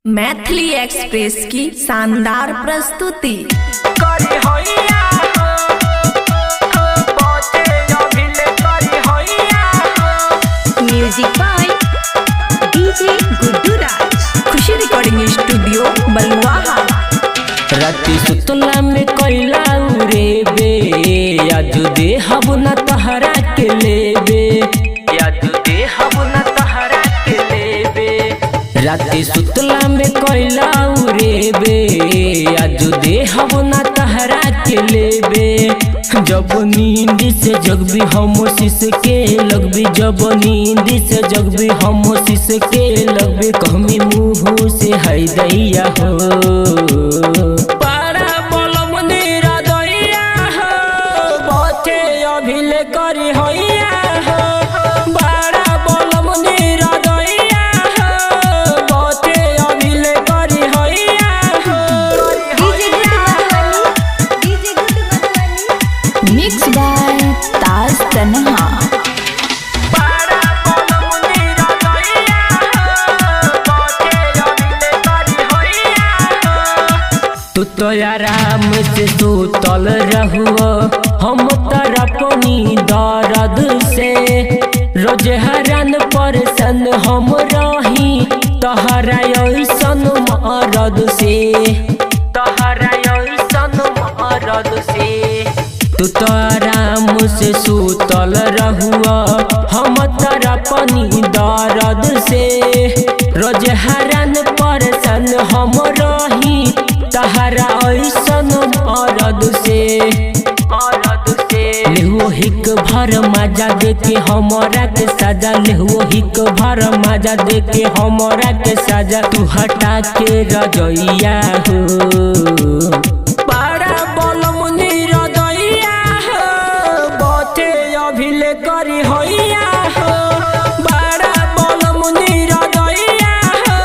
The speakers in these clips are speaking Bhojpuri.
मैथिली एक्सप्रेस की शानदार प्रस्तुति। Music by DJ Guddu Raj, Khushi recording studio Baluaha. राती सुतला में कोयला उरे बे, आज दे हब न तहरा के लेबे, आज दे हब न तहरा के लेबे। राती सुतला में कोयला उरे बे, आज दे हब न तहरा के लेबे। जब नींद से जगबी हम शीश के लगबी, जब नींद से जगबी हम शीश के लगबी। कहमी मुँह से है दैया हो करी होइया हो, बड़ा बोलम नीरा दैया हो, बहुते अभिले करी होइया हो। DJ Guddu Madhubani, mix by Taj Tanha. बड़ा बोलम नीरा दैया हो, बहुते अभिले करी होइया हो। तू तो आराम से सुतल रहुआ, हम तरपनी दर्द से रोज हरान परसन हम रही। तहरा ऐसन मरद से, तहरा ऐसन मरद से। तू तो आराम से सुतल रहुआ, हम तरपनी दर्द से रोज हरान परसन हम रही। तहरा ऐसन मरद से लेहो हिक भर मजा देके हमरा के सजा, लेहो हिक भर मजा देके हमरा के सजा। तू हटा के रजैया हो, बड़ा बोलम नीरा दैया हो, बहुते अभिले करी होइया हो। बड़ा बोलम नीरा दैया हो,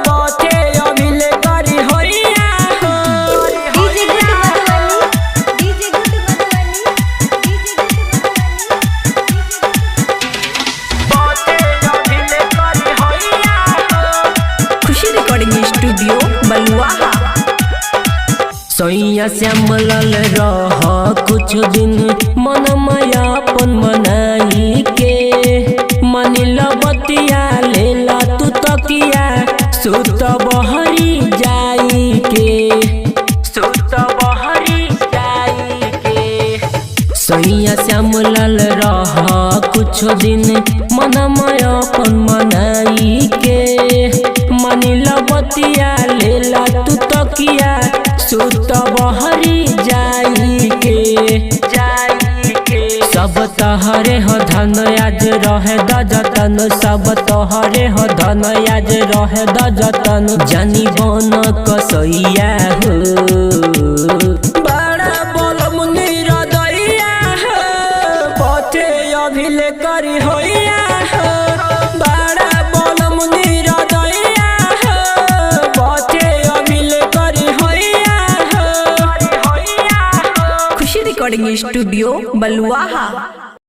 बहुते अभिले करी होइया हो। स्टूडियो बलुआहा। सैया श्यामलाल रह कुछ दिन मन माया अपन मनाई के। मानिल बतिया लेला तू तकिया, सुत बहरी जाई के, सुत बहरी जाई के। सैया श्यामलाल रह कुछ दिन मन माया अपन मनाई के। मानिल बतिया लेला तू तकिया, सुत बहरी जाई के, जाई के। सब तहरे हो धन आज रहे द जतन, सब तहरे हो धन आज रहे द जतन। जानी बन कसैया हो, बड़ा बोलम नीरा दैया हो, बहुते अभिले करी होइया हो। बड़ा बोलम नीरा दैया हो, बहुते अभिले करी होइया हो। खुशी रिकॉर्डिंग स्टूडियो बलुआहा।